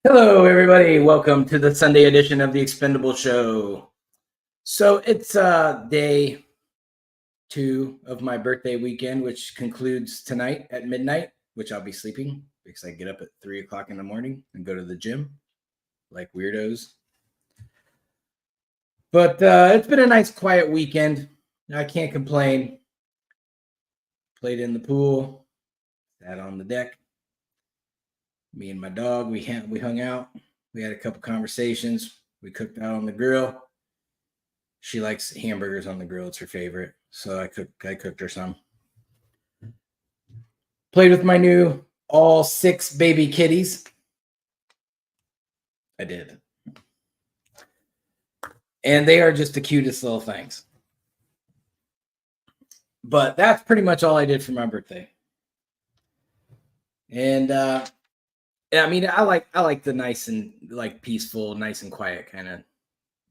Hello, everybody. Welcome to the Sunday edition of the Expendable Show. So it's day 2 of my birthday weekend, which concludes tonight at midnight, which I'll be sleeping because I get up at 3 o'clock in the morning and go to the gym like weirdos. But it's been a nice, quiet weekend. I can't complain. Played in the pool, sat on the deck. Me and my dog, we hung out. We had a couple conversations. We cooked out on the grill. She likes hamburgers on the grill. It's her favorite. So I cooked her some. Played with my new all 6 baby kitties. I did. And they are just the cutest little things. But that's pretty much all I did for my birthday. And I mean, I like the nice and like peaceful, nice and quiet kind of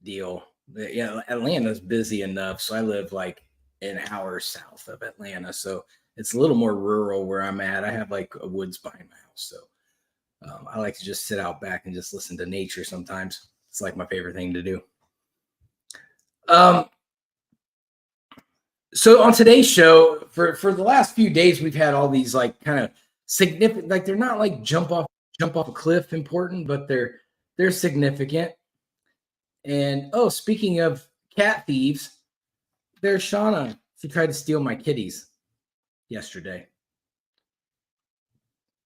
deal. Yeah, Atlanta's busy enough, so I live like an hour south of Atlanta, so it's a little more rural where I'm at. I have like a woods behind my house, so I like to just sit out back and just listen to nature. Sometimes it's like my favorite thing to do. So on today's show, for the last few days, we've had all these like kind of significant, like they're not like jump off a cliff important, but they're significant. And oh, speaking of cat thieves, there's Shauna. She tried to steal my kitties yesterday.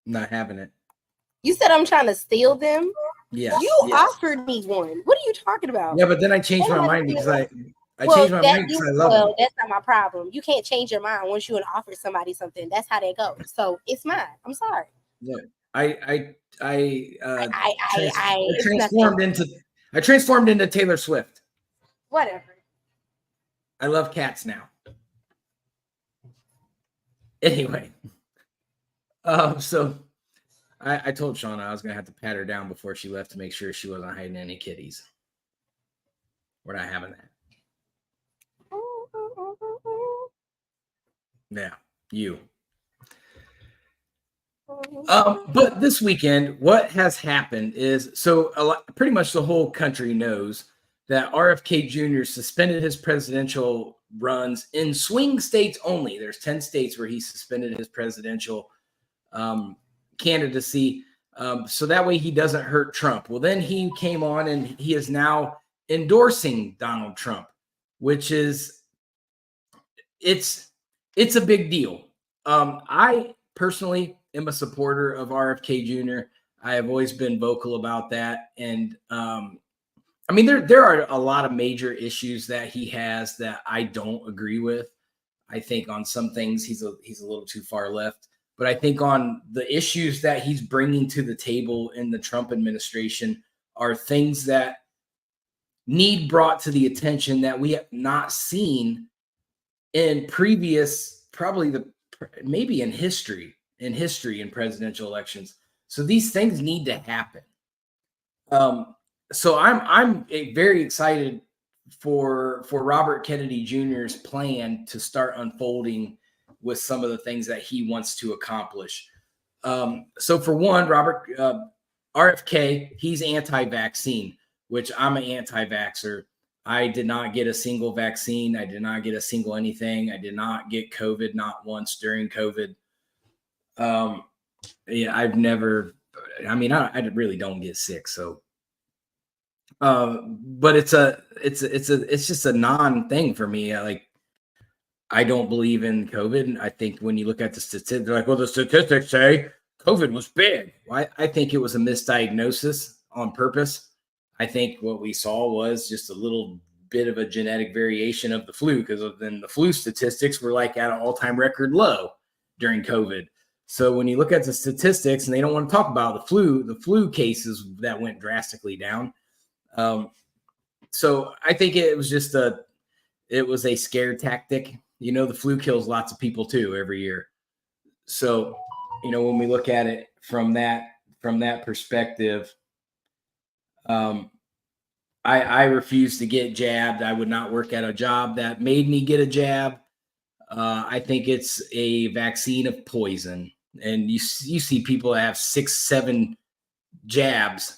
Not having it. You said I'm trying to steal them? Yes. You offered me one. What are you talking about? Yeah, but then I changed my mind because I changed my mind because I love them. That's not my problem. You can't change your mind once you offer somebody something. That's how that goes. So it's mine. I'm sorry. Yeah. I transformed into Taylor Swift. Whatever. I love cats now. Anyway, so I told Shauna I was gonna have to pat her down before she left to make sure she wasn't hiding any kitties. We're not having that. Yeah, you. But this weekend, what has happened is pretty much the whole country knows that RFK Jr. suspended his presidential runs in swing states only. There's 10 states where he suspended his presidential candidacy, so that way he doesn't hurt Trump. Well, then he came on and he is now endorsing Donald Trump, which is it's a big deal. I personally am a supporter of RFK Jr. I have always been vocal about that, and I mean there are a lot of major issues that he has that I don't agree with. I think on some things he's a little too far left, but I think on the issues that he's bringing to the table in the Trump administration are things that need brought to the attention that we have not seen in previous, maybe in history in presidential elections. So these things need to happen. So I'm very excited for Robert Kennedy Jr.'s plan to start unfolding with some of the things that he wants to accomplish. So for one, RFK, he's anti-vaccine, which I'm an anti-vaxxer. I did not get a single vaccine. I did not get a single anything. I did not get COVID, not once during COVID. Yeah, I've never, I mean, I really don't get sick. So, but it's just a non-thing for me. I don't believe in COVID. I think when you look at the statistics, they're like, well, the statistics say COVID was big. Well, I think it was a misdiagnosis on purpose. I think what we saw was just a little bit of a genetic variation of the flu, because then the flu statistics were like at an all-time record low during COVID. So when you look at the statistics, and they don't want to talk about the flu cases that went drastically down. So I think it was just a scare tactic. You know, the flu kills lots of people too every year. So, you know, when we look at it from that perspective, I refuse to get jabbed. I would not work at a job that made me get a jab. I think it's a vaccine of poison. And you see people that have 6, 7 jabs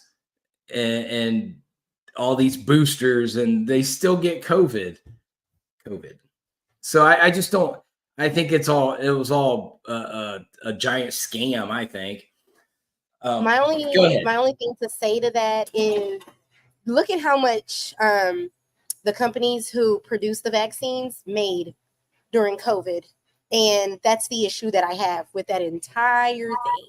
and all these boosters, and they still get COVID. So I just don't. I think it was all a giant scam. I think. My Go ahead. only thing to say to that is look at how much the companies who produce the vaccines made during COVID. And that's the issue that I have with that entire thing.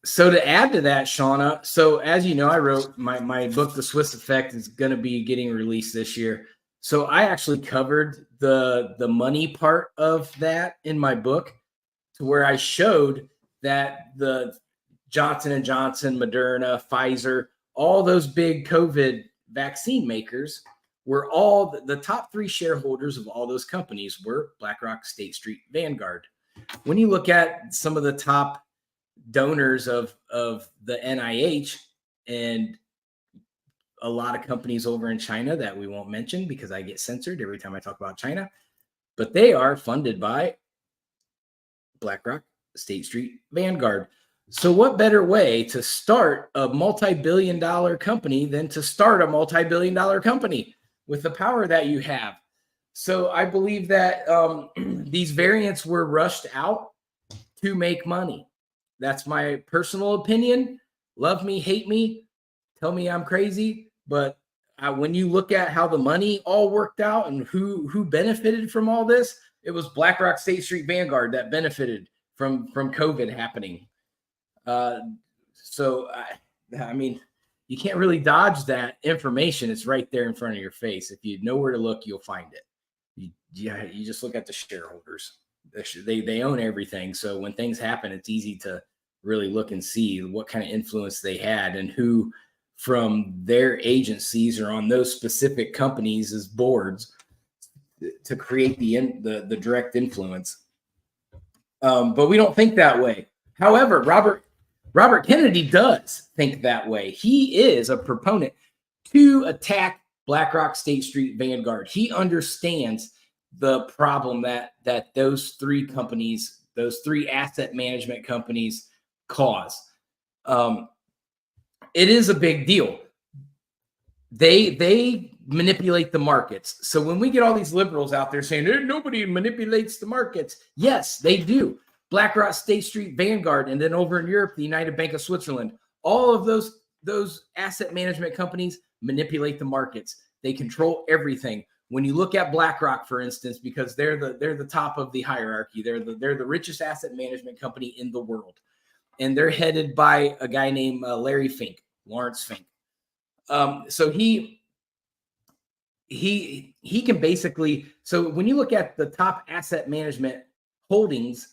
So to add to that, Shauna, so as you know, I wrote my book, The Swiss Effect, is going to be getting released this year. So I actually covered the money part of that in my book, to where I showed that the Johnson & Johnson, Moderna, Pfizer, all those big COVID vaccine makers were all the top 3 shareholders of all those companies were BlackRock, State Street, Vanguard. When you look at some of the top donors of the NIH and a lot of companies over in China that we won't mention because I get censored every time I talk about China, but they are funded by BlackRock, State Street, Vanguard. So what better way to start a multi-billion-dollar company than to start a multi-billion-dollar company with the power that you have? So I believe that these variants were rushed out to make money. That's my personal opinion. Love me, hate me, tell me I'm crazy. But when you look at how the money all worked out and who benefited from all this, it was BlackRock, State Street, Vanguard that benefited from COVID happening. So I mean, you can't really dodge that information. It's right there in front of your face. If you know where to look, you'll find it. You just look at the shareholders. They own everything. So when things happen, it's easy to really look and see what kind of influence they had and who from their agencies or on those specific companies as boards to create the direct influence. But we don't think that way. However, Robert Kennedy does think that way. He is a proponent to attack BlackRock, State Street, Vanguard. He understands the problem that those 3 companies, those 3 asset management companies cause. It is a big deal. They manipulate the markets. So when we get all these liberals out there saying nobody manipulates the markets, yes, they do. BlackRock, State Street, Vanguard, and then over in Europe, the United Bank of Switzerland, all of those asset management companies manipulate the markets. They control everything. When you look at BlackRock, for instance, because they're the top of the hierarchy, they're the richest asset management company in the world, and they're headed by a guy named Lawrence Fink. So he can basically. So when you look at the top asset management holdings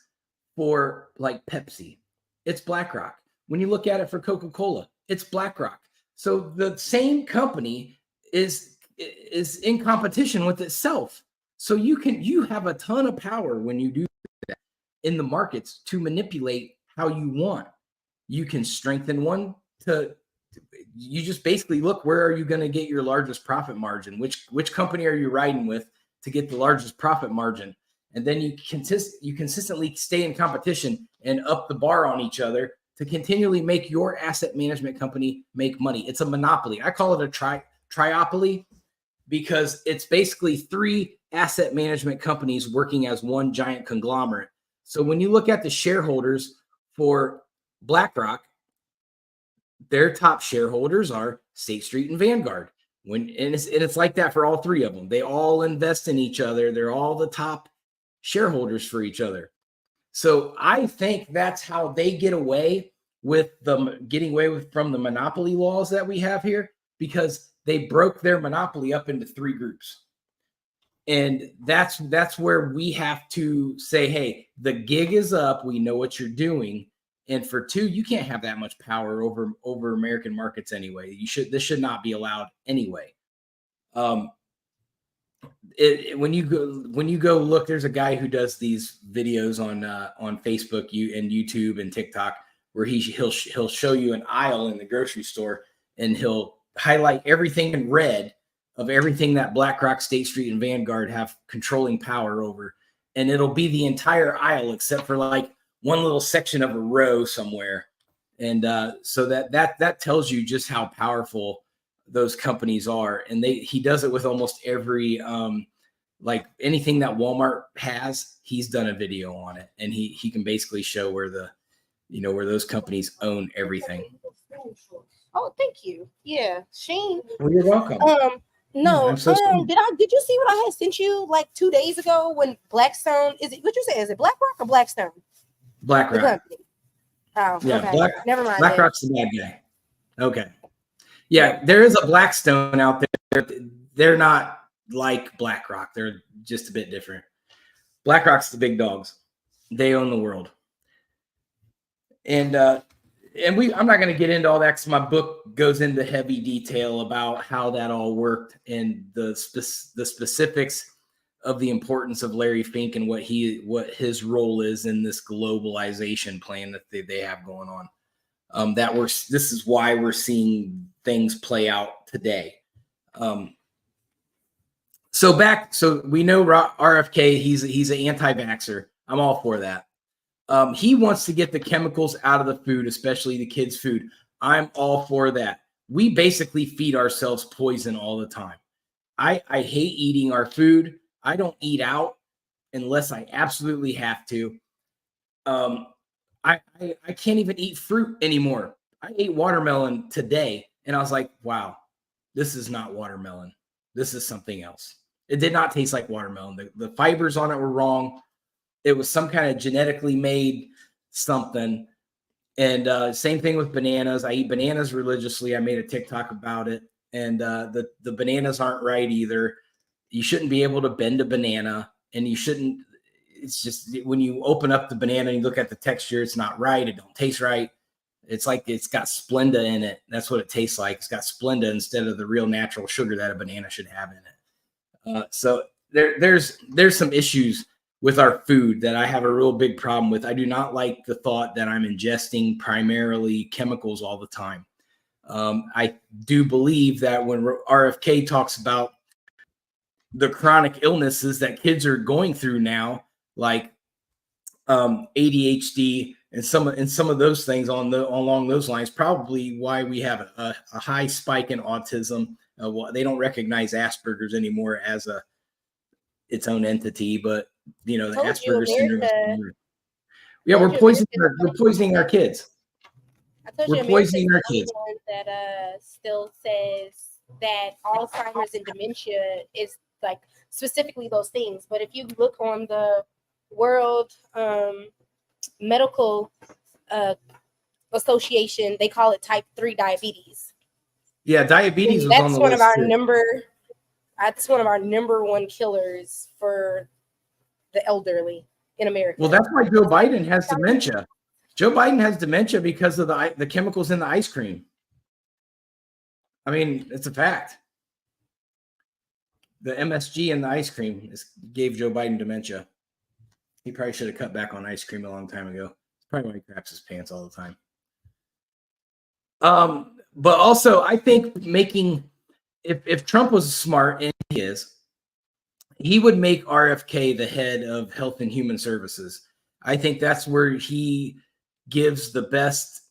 for like Pepsi, it's BlackRock. When you look at it for Coca-Cola, it's BlackRock. So the same company is in competition with itself. So you have a ton of power when you do that in the markets to manipulate how you want. You can strengthen one you just basically look, where are you going to get your largest profit margin? Which company are you riding with to get the largest profit margin? And then you consistently stay in competition and up the bar on each other to continually make your asset management company make money. It's a monopoly. I call it a triopoly because it's basically 3 asset management companies working as one giant conglomerate. So when you look at the shareholders for BlackRock, their top shareholders are State Street and Vanguard. And it's like that for all 3 of them. They all invest in each other. They're all the top shareholders for each other. So I think that's how they get away with from the monopoly laws that we have here, because they broke their monopoly up into 3 groups. And that's where we have to say, hey, the gig is up. We know what you're doing. And for 2, you can't have that much power over American markets anyway. This should not be allowed anyway. When you go look, there's a guy who does these videos on Facebook, and YouTube and TikTok, where he'll show you an aisle in the grocery store, and he'll highlight everything in red of everything that BlackRock, State Street, and Vanguard have controlling power over, and it'll be the entire aisle except for like one little section of a row somewhere, And so that tells you just how powerful those companies are. And he does it with almost every like anything that Walmart has, he's done a video on it, and he can basically show where where those companies own everything. Oh, thank you. Yeah, Shane. Well, you're welcome. No, I'm so sorry. did you see what I had sent you like 2 days ago when Blackstone, what you say, is it BlackRock or Blackstone? BlackRock. The company. Oh, yeah, okay. Never mind. BlackRock's the bad guy. Okay. Yeah, there is a Blackstone out there. They're not like BlackRock. They're just a bit different. BlackRock's the big dogs. They own the world. And I'm not going to get into all that because my book goes into heavy detail about how that all worked and the specifics of the importance of Larry Fink and what his role is in this globalization plan that they have going on. This is why we're seeing things play out today. So we know RFK, he's an anti-vaxxer. I'm all for that. He wants to get the chemicals out of the food, especially the kids' food. I'm all for that. We basically feed ourselves poison all the time. I hate eating our food. I don't eat out unless I absolutely have to. I can't even eat fruit anymore. I ate watermelon today, and I was like, wow, this is not watermelon. This is something else. It did not taste like watermelon. The fibers on it were wrong. It was some kind of genetically made something. And same thing with bananas. I eat bananas religiously. I made a TikTok about it. And the bananas aren't right either. You shouldn't be able to bend a banana. And you shouldn't, it's just when you open up the banana and you look at the texture, it's not right. It don't taste right. It's like it's got Splenda in it. That's what it tastes like. It's got Splenda instead of the real natural sugar that a banana should have in it. So there's some issues with our food that I have a real big problem with. I do not like the thought that I'm ingesting primarily chemicals all the time. I do believe that when RFK talks about the chronic illnesses that kids are going through now, like ADHD and some of those things along those lines, probably why we have a high spike in autism. They don't recognize Asperger's anymore as its own entity, but the Asperger's syndrome. Yeah, we're poisoning our kids. We're poisoning our kids. That still says that Alzheimer's and dementia is like specifically those things. But if you look on the World Medical Association, they call it type 3 diabetes. Yeah, diabetes was on the list. That's one of our number one killers for the elderly in America. Well, that's why Joe Biden has dementia. Joe Biden has dementia because of the chemicals in the ice cream. I mean, it's a fact. The MSG in the ice cream gave Joe Biden dementia. He probably should have cut back on ice cream a long time ago. It's probably why he craps his pants all the time. But also, I think if Trump was smart, and he is, he would make RFK the head of Health and Human Services. I think that's where he gives the best.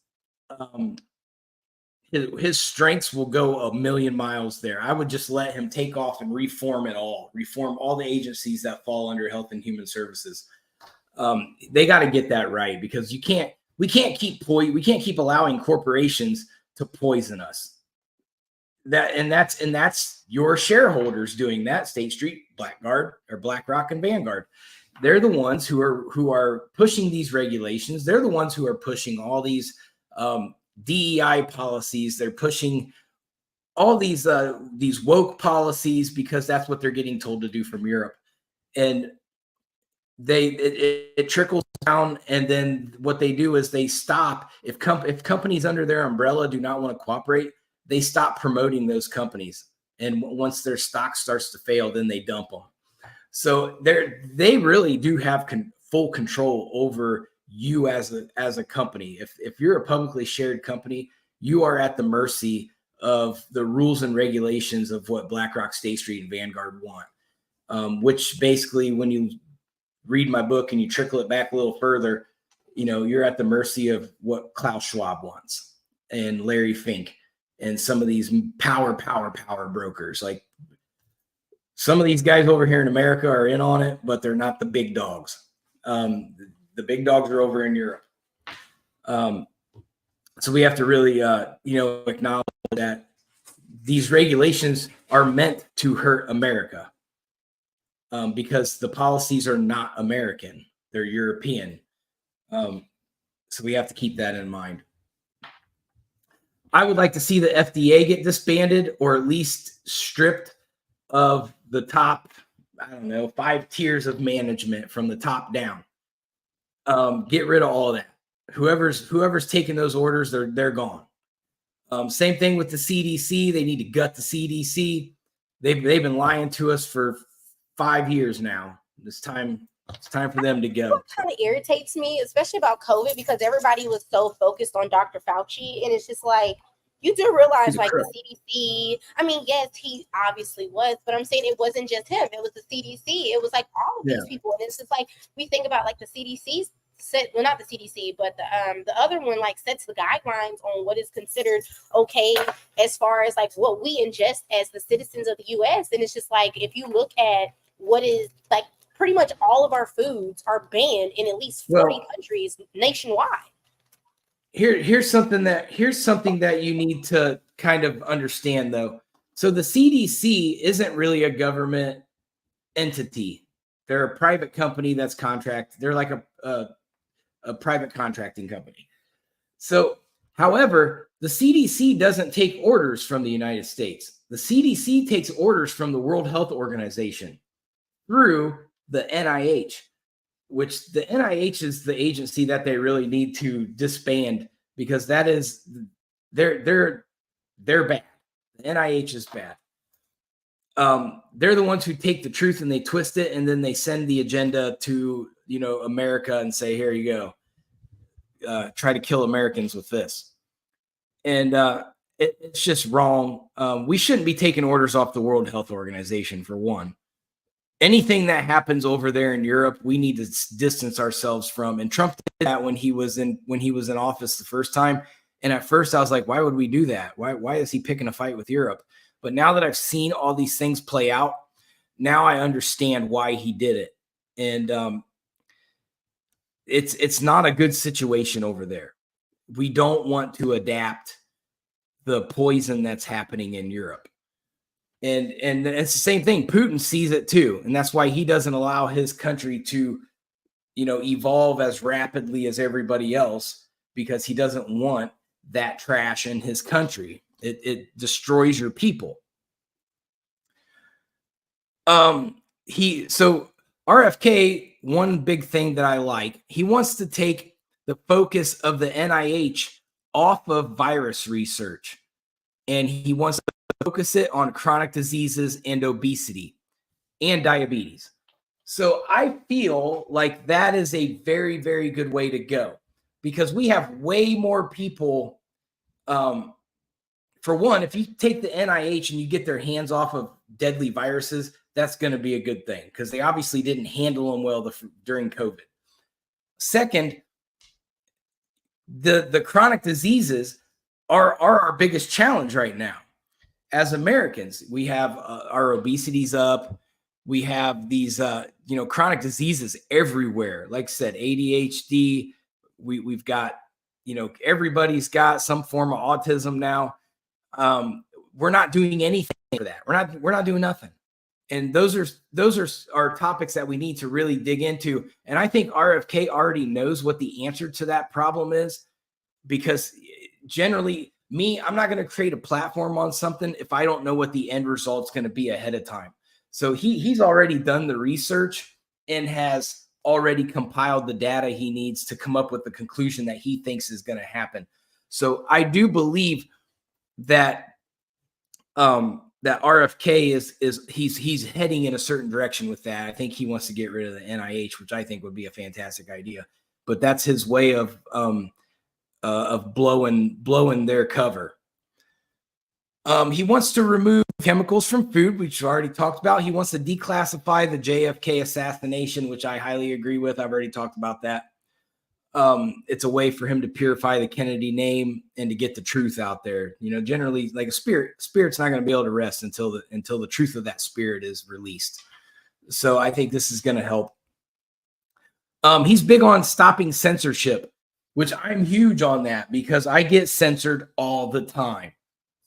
His strengths will go a million miles there. I would just let him take off and reform all the agencies that fall under Health and Human Services. They got to get that right, because we can't keep allowing corporations to poison us. That's your shareholders doing that. State Street, BlackRock, and Vanguard. They're the ones who are pushing these regulations. They're the ones who are pushing all these DEI policies. They're pushing all these woke policies because that's what they're getting told to do from Europe, and it trickles down. And then what they do is they stop if companies under their umbrella do not want to cooperate. They stop promoting those companies, and once their stock starts to fail, then they dump them. So they really do have full control over you as a company. If you're a publicly shared company, you are at the mercy of the rules and regulations of what BlackRock, State Street, and Vanguard want. Which basically, when you read my book and you trickle it back a little further, you're at the mercy of what Klaus Schwab wants and Larry Fink and some of these power brokers. Like some of these guys over here in America are in on it, but they're not the big dogs. The big dogs are over in Europe. So we have to really, acknowledge that these regulations are meant to hurt America because the policies are not American. They're European. So we have to keep that in mind. I would like to see the FDA get disbanded or at least stripped of the top, 5 tiers of management from the top down. Get rid of all of that. Whoever's taking those orders, they're gone. Same thing with the CDC. They need to gut the CDC. They've been lying to us for 5 years now. It's time for them to go. What kind of irritates me, especially about COVID, because everybody was so focused on Dr. Fauci, and it's just like, you do realize, like, the CDC, I mean, yes, he obviously was, but I'm saying it wasn't just him. It was the CDC. It was like all of these people. And it's just like, we think about like the CDC's not the CDC, but the other one like sets the guidelines on what is considered okay as far as like what we ingest as the citizens of the US. And it's just like, if you look at what is like pretty much all of our foods are banned in at least 40 countries nationwide. Here's something that you need to kind of understand though. So the CDC isn't really a government entity. They're a private company that's contract. They're like a private contracting company. So, however, the CDC doesn't take orders from the United States. The CDC takes orders from the World Health Organization through the NIH, which the NIH is the agency that they really need to disband because that is they're bad. The NIH is bad. They're the ones who take the truth and they twist it, and then they send the agenda to America and say, here you go, try to kill Americans with this. And it's just wrong. We shouldn't be taking orders off the World Health Organization, for one. Anything that happens over there in Europe, we need to distance ourselves from. And Trump did that when he was in office the first time. And at first I was like, why would we do that? Why is he picking a fight with Europe? But now that I've seen all these things play out, now I understand why he did it. And it's not a good situation over there. We don't want to adapt the poison that's happening in Europe. And it's the same thing. Putin sees it too. And that's why he doesn't allow his country to, evolve as rapidly as everybody else, because he doesn't want that trash in his country. It destroys your people. So RFK, one big thing that I like, he wants to take the focus of the NIH off of virus research, and he wants to focus it on chronic diseases and obesity and diabetes. So I feel like that is a very, very good way to go, because we have way more people. For one, if you take the NIH and you get their hands off of deadly viruses, that's going to be a good thing, because they obviously didn't handle them well during COVID. Second, the chronic diseases are our biggest challenge right now. As Americans, we have our obesity's up. We have these, chronic diseases everywhere. Like I said, ADHD. We've got, everybody's got some form of autism now. We're not doing anything for that. We're not doing nothing. And those are topics that we need to really dig into. And I think RFK already knows what the answer to that problem is, because generally, I'm not going to create a platform on something if I don't know what the end result's going to be ahead of time. So he's already done the research and has already compiled the data he needs to come up with the conclusion that he thinks is going to happen. So I do believe that that RFK he's heading in a certain direction with that. I think he wants to get rid of the NIH, which I think would be a fantastic idea. But that's his way of blowing their cover. He wants to remove chemicals from food, which we already talked about. He wants to declassify the JFK assassination, which I highly agree with. I've already talked about that. it's a way for him to purify the Kennedy name and to get the truth out there. You know, generally, like a spirit's not going to be able to rest until the truth of that spirit is released. So I think this is going to help. He's big on stopping censorship, which I'm huge on that because I get censored all the time.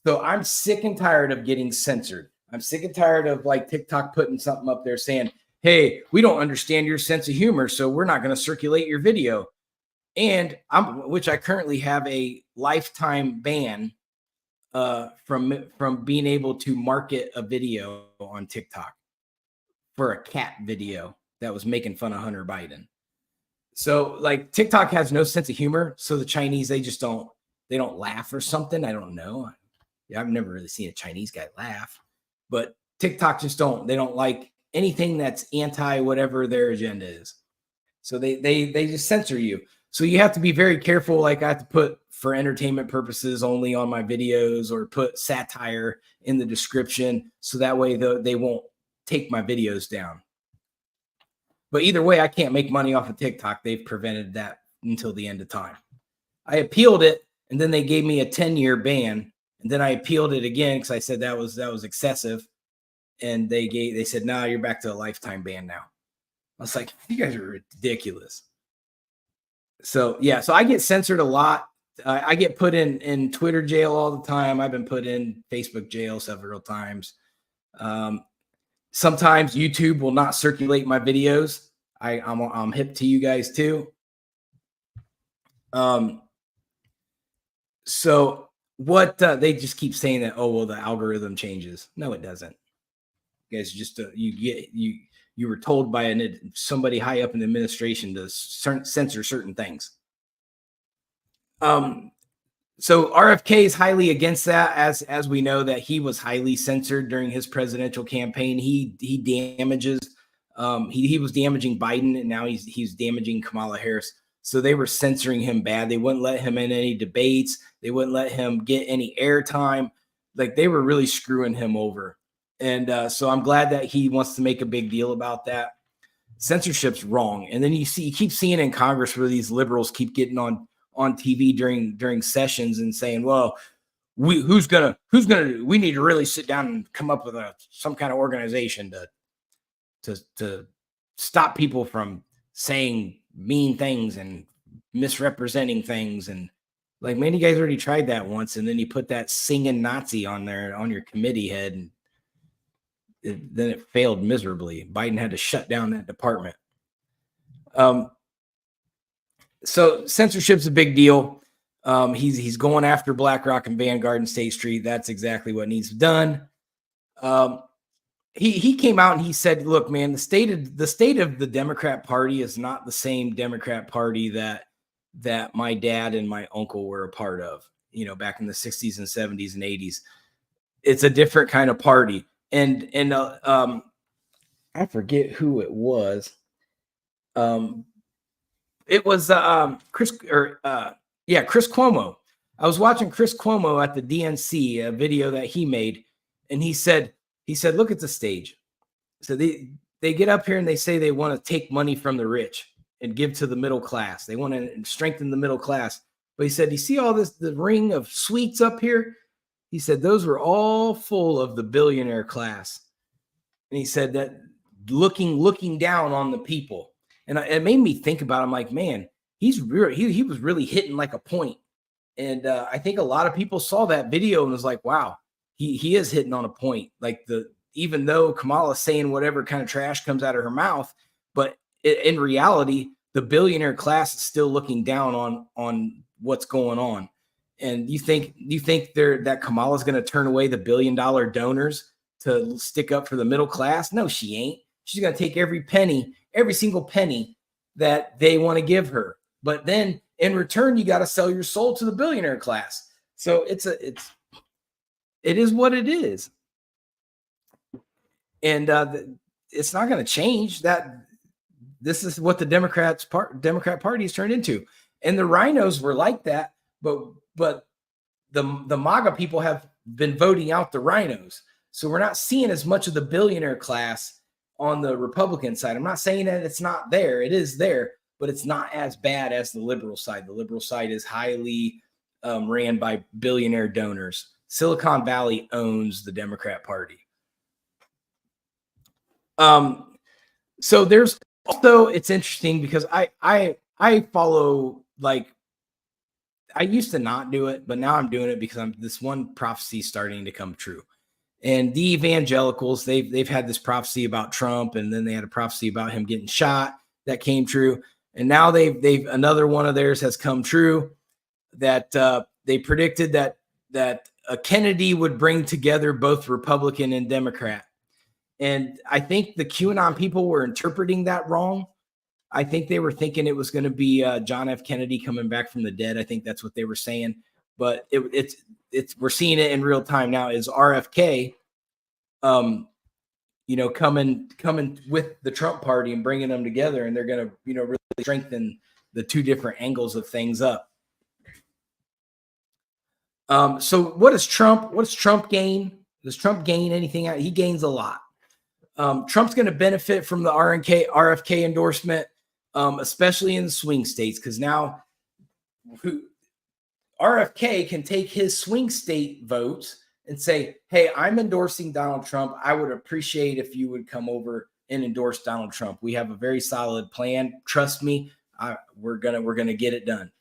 So I'm sick and tired of getting censored. I'm sick and tired of like TikTok putting something up there saying, hey, we don't understand your sense of humor, so we're not going to circulate your video. And which I currently have a lifetime ban from being able to market a video on TikTok for a cat video that was making fun of Hunter Biden. So like TikTok has no sense of humor. So the Chinese, they don't laugh or something. I don't know. Yeah, I've never really seen a Chinese guy laugh, but TikTok they don't like anything that's anti whatever their agenda is. So they just censor you. So you have to be very careful. Like I have to put for entertainment purposes only on my videos or put satire in the description. So that way they won't take my videos down. But either way, I can't make money off of TikTok. They've prevented that until the end of time. I appealed it, and then they gave me a 10-year ban. And then I appealed it again because I said that was excessive. And they said, no, you're back to a lifetime ban now. I was like, you guys are ridiculous. So yeah, so I get censored a lot. I get put in Twitter jail all the time. I've been put in Facebook jail several times. Sometimes YouTube will not circulate my videos. I'm hip to you guys too. So what they just keep saying that, oh well, the algorithm changes. No, it doesn't. You guys just you were told by somebody high up in the administration to censor certain things. So RFK is highly against that, as we know that he was highly censored during his presidential campaign. He damages, he was damaging Biden, and now he's damaging Kamala Harris. So they were censoring him bad. They wouldn't let him in any debates. They wouldn't let him get any airtime. Like they were really screwing him over. And so I'm glad that he wants to make a big deal about that. Censorship's wrong. And then you keep seeing in Congress where these liberals keep getting on TV during sessions and saying, well, we need to really sit down and come up with some kind of organization to stop people from saying mean things and misrepresenting things. And like, man, you guys already tried that once. And then you put that singing Nazi on there on your committee head, and then it failed miserably. Biden had to shut down that department. So censorship's a big deal. He's going after BlackRock and Vanguard and State Street. That's exactly what needs done. He came out and he said, "Look, man, the state of the Democrat Party is not the same Democrat Party that my dad and my uncle were a part of. You know, back in the 60s and 70s and 80s. It's a different kind of party." And I forget who it was. It was Chris Cuomo. I was watching Chris Cuomo at the DNC, a video that he made, and he said, look at the stage. So they get up here and they say they want to take money from the rich and give to the middle class. They want to strengthen the middle class. But he said, you see all this, the ring of suites up here? He said, those were all full of the billionaire class. And he said that looking down on the people. And it made me think about it. I'm like, man, he was really hitting like a point. And I think a lot of people saw that video and was like, wow, he is hitting on a point. Like even though Kamala's saying whatever kind of trash comes out of her mouth, but in reality, the billionaire class is still looking down on what's going on. And you think that Kamala's going to turn away the $1 billion donors to stick up for the middle class? No, she ain't. She's going to take every single penny that they want to give her. But then in return, you got to sell your soul to the billionaire class. So it is what it is. And it's not going to change that. This is what the Democrat Party has turned into. And the rhinos were like that, but the MAGA people have been voting out the rhinos. So we're not seeing as much of the billionaire class on the Republican side. I'm not saying that it's not there. It is there, but it's not as bad as the liberal side. The liberal side is highly ran by billionaire donors. Silicon Valley owns the Democrat Party. So there's also, it's interesting because I follow, like, I used to not do it, but now I'm doing it because this one prophecy starting to come true. And the evangelicals, they've had this prophecy about Trump, and then they had a prophecy about him getting shot that came true. And now they've another one of theirs has come true, that they predicted that a Kennedy would bring together both Republican and Democrat. And I think the QAnon people were interpreting that wrong. I think they were thinking it was going to be John F. Kennedy coming back from the dead. I think that's what they were saying. But it's we're seeing it in real time now. Is RFK, coming with the Trump party and bringing them together, and they're going to really strengthen the two different angles of things up. So what does Trump gain? Does Trump gain anything out? He gains a lot. Trump's going to benefit from the RFK endorsement, especially in the swing states, because now RFK can take his swing state votes and say, hey, I'm endorsing Donald Trump. I would appreciate if you would come over and endorse Donald Trump. We have a very solid plan. Trust me, we're gonna get it done.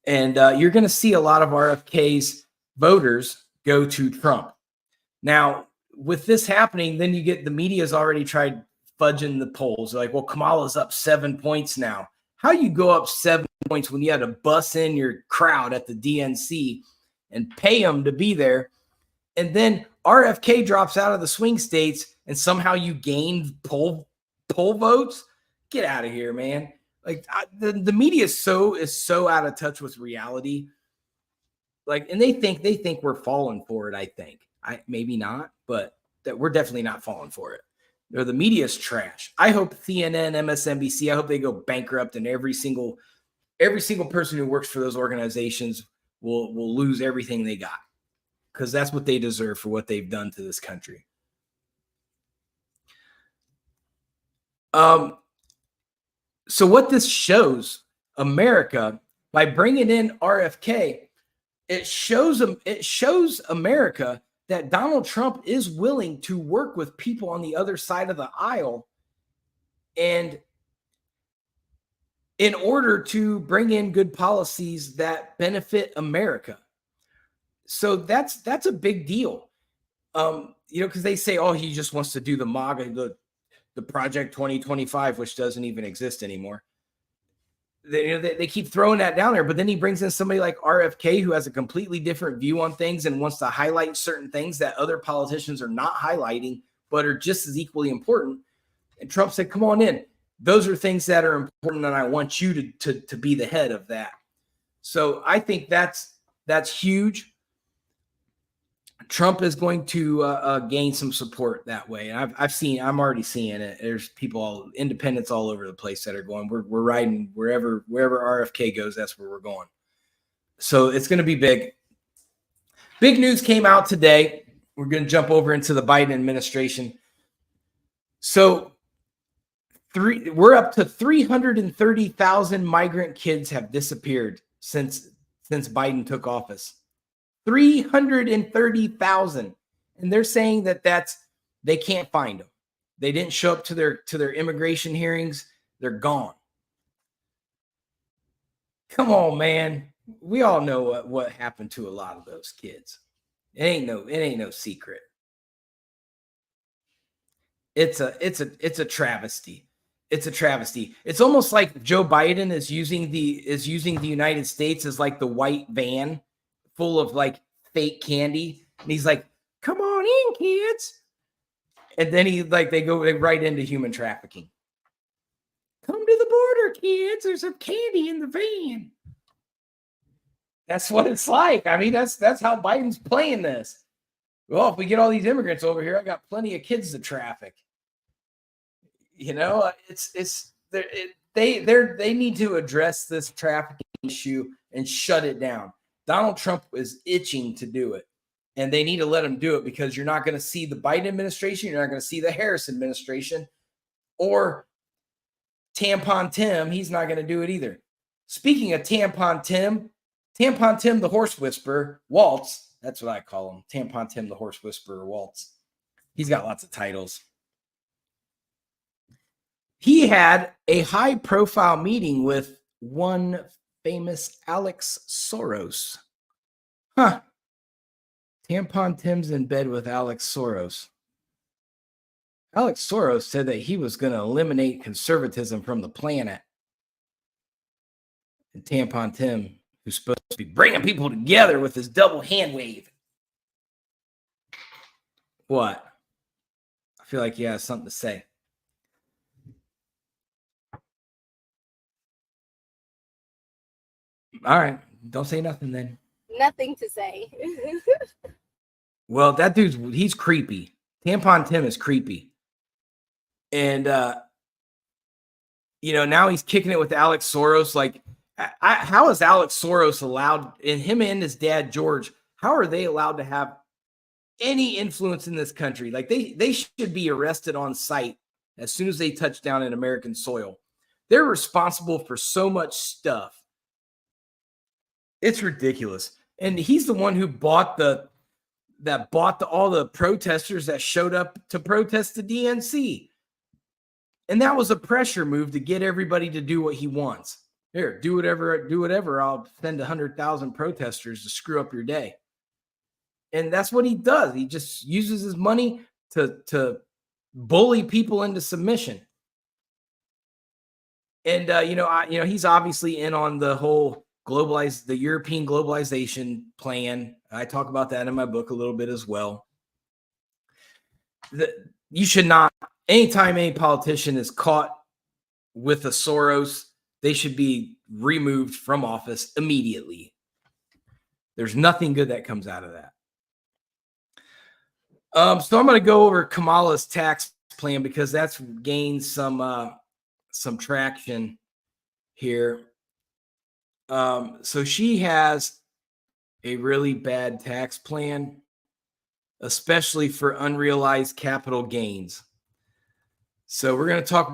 And you're going to see a lot of RFK's voters go to Trump. Now, with this happening, then you get the media's already tried fudging the polls. They're like, well, Kamala's up 7 points now. How you go up 7 points when you had to bus in your crowd at the DNC and pay them to be there? And then RFK drops out of the swing states and somehow you gain poll votes? Get out of here, man. Like the media is so out of touch with reality. Like, and they think we're falling for it. I think maybe not, but that we're definitely not falling for it. The media is trash. I hope CNN, MSNBC, I hope they go bankrupt, and every single person who works for those organizations will lose everything they got, because that's what they deserve for what they've done to this country. So what this shows America, by bringing in RFK, it shows America that Donald Trump is willing to work with people on the other side of the aisle, and in order to bring in good policies that benefit America. So that's a big deal. Because they say, oh, he just wants to do the MAGA, the Project 2025, which doesn't even exist anymore. They keep throwing that down there, but then he brings in somebody like RFK who has a completely different view on things and wants to highlight certain things that other politicians are not highlighting, but are just as equally important. And Trump said, come on in. Those are things that are important, and I want you to be the head of that. So I think that's huge. Trump is going to gain some support that way. And I'm already seeing it. There's people, independents all over the place that are going, we're riding wherever RFK goes, that's where we're going. So it's going to be big. Big news came out today. We're going to jump over into the Biden administration. So we're up to 330,000 migrant kids have disappeared since Biden took office. 330,000. And they're saying that they can't find them. They didn't show up to their immigration hearings. They're gone. Come on, man. We all know what happened to a lot of those kids. It ain't no secret. It's a travesty. It's a travesty. It's almost like Joe Biden is using the United States as like the white van full of like fake candy, and he's like, come on in, kids. And then they go right into human trafficking. Come to the border, kids. There's some candy in the van. That's what it's like. I mean, that's how Biden's playing this. Well, if we get all these immigrants over here, I got plenty of kids to traffic. They need to address this trafficking issue and shut it down. Donald Trump is itching to do it, and they need to let him do it, because you're not going to see the Biden administration. You're not going to see the Harris administration or Tampon Tim, he's not going to do it either. Speaking of Tampon Tim the horse whisperer, Waltz, that's what I call him. Tampon Tim the horse whisperer, Waltz. He's got lots of titles. He had a high-profile meeting with one famous Alex Soros. Huh. Tampon Tim's in bed with Alex Soros. Alex Soros said that he was going to eliminate conservatism from the planet. And Tampon Tim, who's supposed to be bringing people together with his double hand wave. What? I feel like he has something to say. All right. Don't say nothing then. Nothing to say. Well, that he's creepy. Tampon Tim is creepy. And, now he's kicking it with Alex Soros. Like, how is Alex Soros allowed, and him and his dad, George, how are they allowed to have any influence in this country? Like, they should be arrested on sight as soon as they touch down in American soil. They're responsible for so much stuff. It's ridiculous. And he's the one who bought all the protesters that showed up to protest the DNC. And that was a pressure move to get everybody to do what he wants. Here, do whatever. I'll send 100,000 protesters to screw up your day. And that's what he does. He just uses his money to bully people into submission. And he's obviously in on the whole the European globalization plan. I talk about that in my book a little bit as well. You should not, anytime any politician is caught with a Soros, they should be removed from office immediately. There's nothing good that comes out of that. So I'm going to go over Kamala's tax plan because that's gained some traction here. So she has a really bad tax plan, especially for unrealized capital gains. So we're going to talk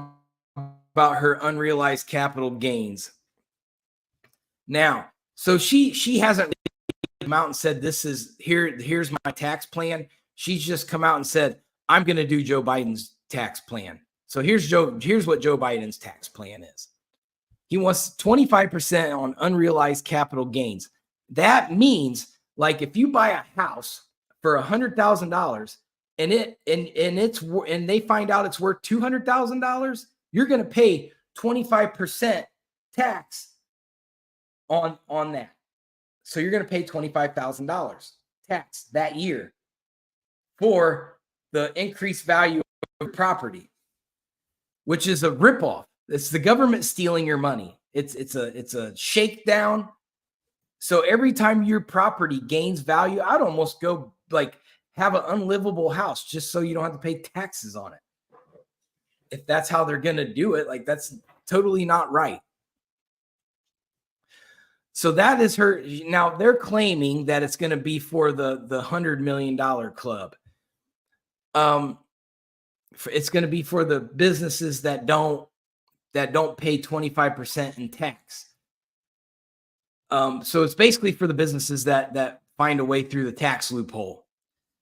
about her unrealized capital gains. Now, so she hasn't come out and said here's my tax plan. She's just come out and said, I'm going to do Joe Biden's tax plan. So here's what Joe Biden's tax plan is. He wants 25% on unrealized capital gains. That means, like, if you buy a house for $100,000 and they find out it's worth $200,000, you're going to pay 25% tax on that. So you're going to pay $25,000 tax that year for the increased value of property, which is a ripoff. It's the government stealing your money. It's a shakedown. So every time your property gains value, I'd almost go like have an unlivable house just so you don't have to pay taxes on it. If that's how they're going to do it, like, that's totally not right. So that is her. Now they're claiming that it's going to be for the $100 million club. It's going to be for the businesses that don't pay 25% in tax. So it's basically for the businesses that find a way through the tax loophole,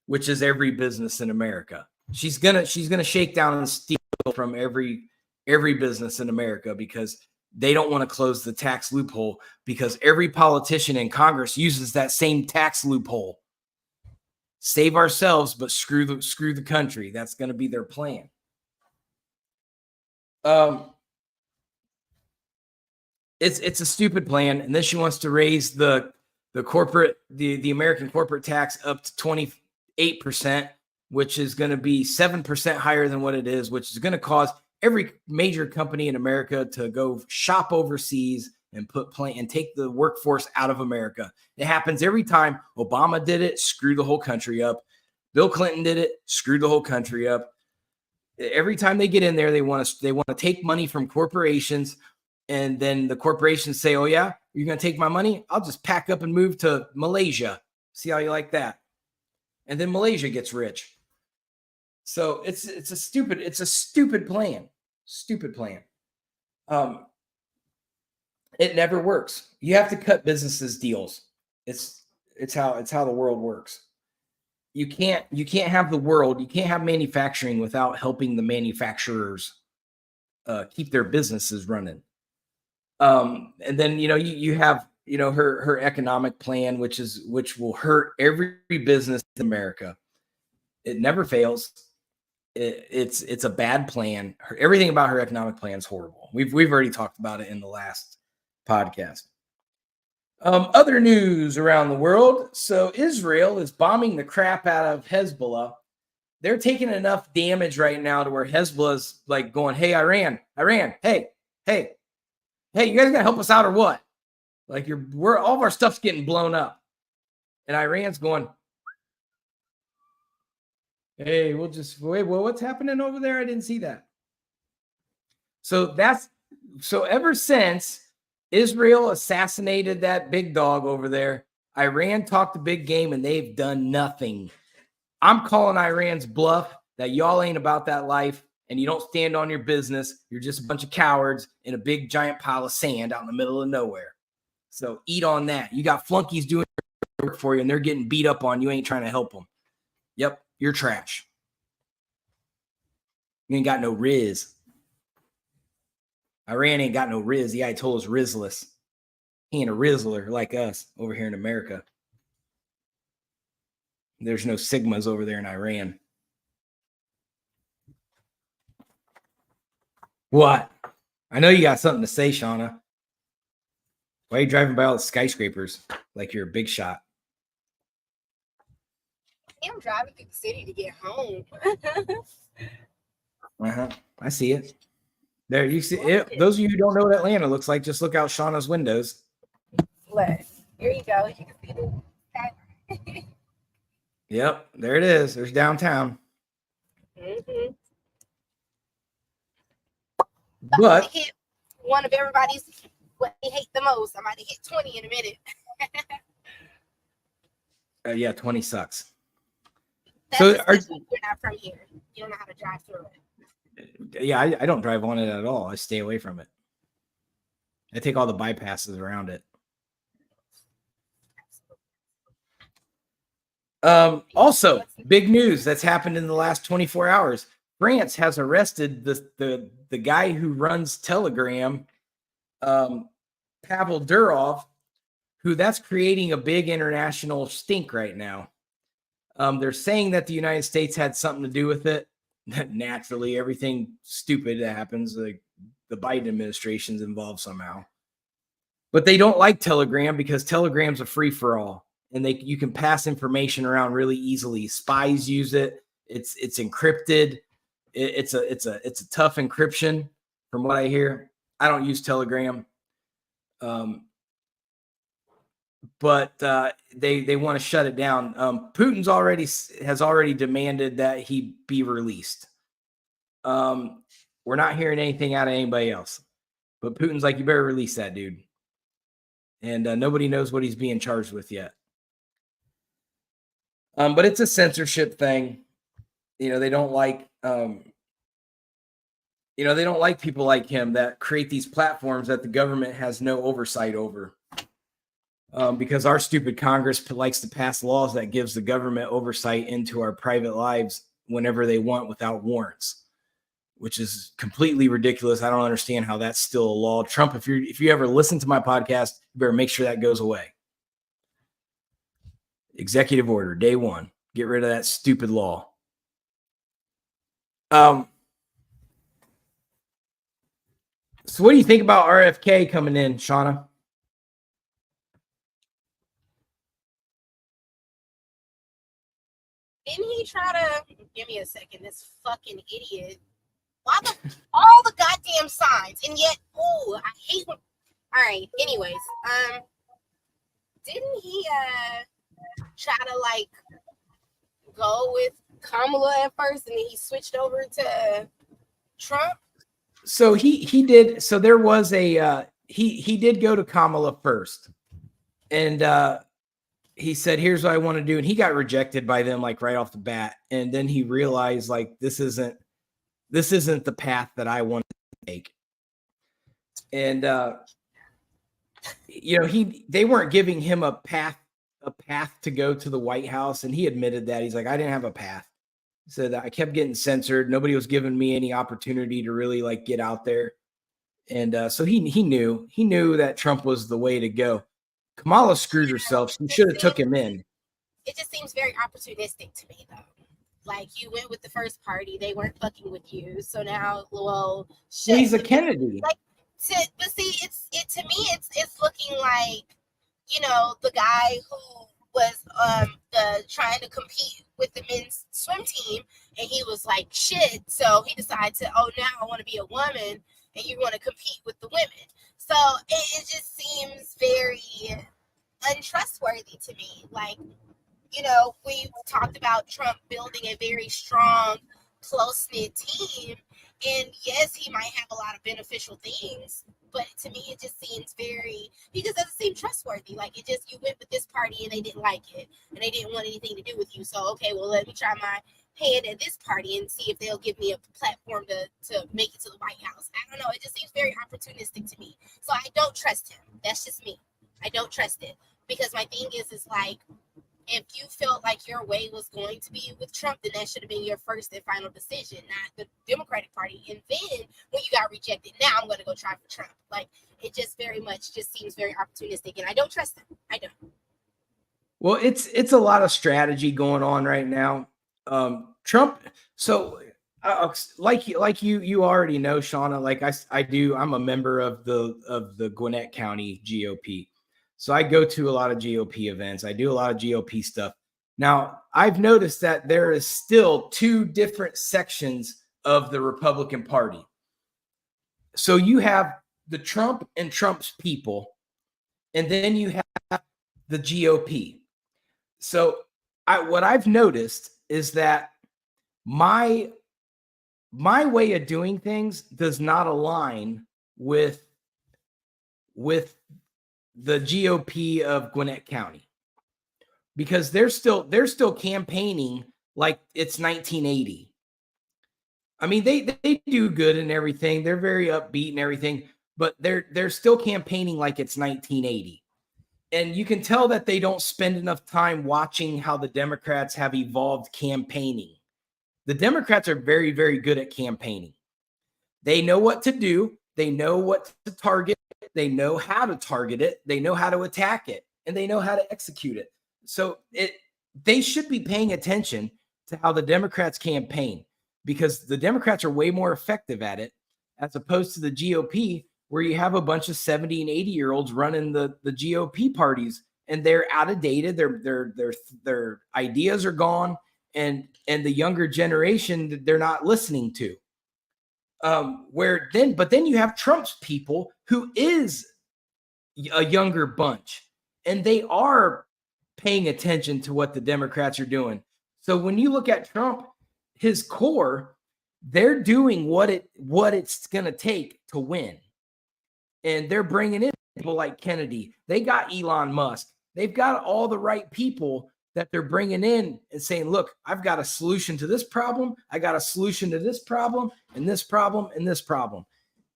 which is every business in America. She's gonna shake down and steal from every business in America because they don't want to close the tax loophole, because every politician in Congress uses that same tax loophole. Save ourselves, but screw the country. That's going to be their plan. It's a stupid plan, and then she wants to raise the American corporate tax up to 28%, which is going to be 7% higher than what it is, which is going to cause every major company in America to go shop overseas and take the workforce out of America. It happens every time. Obama did it, screwed the whole country up. Bill Clinton did it, screwed the whole country up. Every time they get in there, they want to take money from corporations, and then the corporations say, "Oh yeah, you're going to take my money? I'll just pack up and move to Malaysia. See how you like that?" And then Malaysia gets rich. So it's a stupid plan. Stupid plan. It never works. You have to cut businesses deals. It's how the world works. You can't have the world. You can't have manufacturing without helping the manufacturers keep their businesses running. And then you have her economic plan, which will hurt every business in America. It never fails. It's a bad plan. Everything about her economic plan is horrible. We've already talked about it in the last podcast. Other news around the world. So Israel is bombing the crap out of Hezbollah. They're taking enough damage right now to where Hezbollah's like going, "Hey, Iran, hey, you guys gotta help us out or what? Like we're all of our stuff's getting blown up." And Iran's going, "Hey, we'll just wait. Well, what's happening over there? I didn't see that." So ever since Israel assassinated that big dog over there, Iran talked a big game and they've done nothing. I'm calling Iran's bluff that y'all ain't about that life and you don't stand on your business. You're just a bunch of cowards in a big giant pile of sand out in the middle of nowhere. So eat on that. You got flunkies doing work for you and they're getting beat up on. You ain't trying to help them. Yep, you're trash. You ain't got no riz. Iran ain't got no riz. The guy told us rizless. He ain't a rizzler like us over here in America. There's no Sigmas over there in Iran. What? I know you got something to say, Shauna. Why are you driving by all the skyscrapers like you're a big shot? I'm driving through the city to get home. I see it. There, you see it. Those of you who don't know what Atlanta looks like, just look out Shauna's windows. Look, here you go. You can see it. Yep, there it is. There's downtown. Mm-hmm. But hit one of everybody's what they hate the most. I'm about to hit 20 in a minute. Yeah, 20 sucks. That's So you're not from here. You don't know how to drive through it. Yeah, I don't drive on it at all. I stay away from it. I take all the bypasses around it. Also, big news that's happened in the last 24 hours. France has arrested the guy who runs Telegram, Pavel Durov, who that's creating a big international stink right now. They're saying that the United States had something to do with it. Naturally, everything stupid that happens, like the Biden administration's involved somehow. But they don't like Telegram because Telegram's a free-for-all. And you can pass information around really easily. Spies use it. It's encrypted. It's a tough encryption, from what I hear. I don't use Telegram, but they want to shut it down. Putin's has already demanded that he be released. We're not hearing anything out of anybody else, but Putin's like, you better release that dude. And nobody knows what he's being charged with yet. But it's a censorship thing. They don't like, they don't like people like him that create these platforms that the government has no oversight over. Because our stupid Congress likes to pass laws that gives the government oversight into our private lives whenever they want without warrants, which is completely ridiculous. I don't understand how that's still a law. Trump, if you ever listen to my podcast, you better make sure that goes away. Executive order, day one. Get rid of that stupid law. So what do you think about RFK coming in, Shauna? Didn't he try to give me a second? This fucking idiot. Why all the goddamn signs, and yet, I hate when. All right. Anyways, didn't he try to like go with Kamala at first, and then he switched over to Trump? So he did. So there was a he did go to Kamala first, and he said, "Here's what I want to do," and he got rejected by them like right off the bat. And then he realized like this isn't the path that I want to take. And they weren't giving him a path to go to the White House, and he admitted that. He's like, I didn't have a path. He said I kept getting censored. Nobody was giving me any opportunity to really like get out there. And so he knew that Trump was the way to go. Kamala screwed herself. She should have took him in. It just seems very opportunistic to me, though. Like, you went with the first party, they weren't fucking with you, so now, well, shit. He's a Kennedy. Like, but see, to me, it's looking like, the guy who was trying to compete with the men's swim team, and he was like, shit. So he decided to, now I want to be a woman, and you want to compete with the women. So it just seems very untrustworthy to me. Like, we talked about Trump building a very strong, close-knit team. And yes, he might have a lot of beneficial things, but to me, it just seems he just doesn't seem trustworthy. Like, you went with this party and they didn't like it, and they didn't want anything to do with you. So, okay, well, let me try my hand at this party and see if they'll give me a platform to make it to the White House. I don't know. It just seems very opportunistic to me. So I don't trust him. That's just me. I don't trust it, because my thing is like, if you felt like your way was going to be with Trump, then that should have been your first and final decision, not the Democratic Party. And then when you got rejected, now I'm going to go try for Trump. Like, it just very much just seems very opportunistic, and I don't trust him. I don't. Well, it's a lot of strategy going on right now. Trump. So, like you already know, Shauna. Like I do. I'm a member of the Gwinnett County GOP. So I go to a lot of GOP events. I do a lot of GOP stuff. Now, I've noticed that there is still two different sections of the Republican Party. So you have the Trump and Trump's people, and then you have the GOP. So what I've noticed is that my way of doing things does not align with the GOP of Gwinnett County, because they're still campaigning like it's 1980. I mean, they do good and everything. They're very upbeat and everything, but they're still campaigning like it's 1980. And you can tell that they don't spend enough time watching how the Democrats have evolved campaigning. The Democrats are very, very good at campaigning. They know what to do. They know what to target. They know how to target it. They know how to attack it, and they know how to execute it. So they should be paying attention to how the Democrats campaign, because the Democrats are way more effective at it, as opposed to the GOP, where you have a bunch of 70 and 80-year-olds running the GOP parties, and they're outdated. Their ideas are gone, and the younger generation, they're not listening to. But then you have Trump's people, who is a younger bunch, and they are paying attention to what the Democrats are doing. So when you look at Trump, his core, they're doing what it's going to take to win. And they're bringing in people like Kennedy. They got Elon Musk. They've got all the right people that they're bringing in and saying, look, I've got a solution to this problem. I got a solution to this problem and this problem and this problem.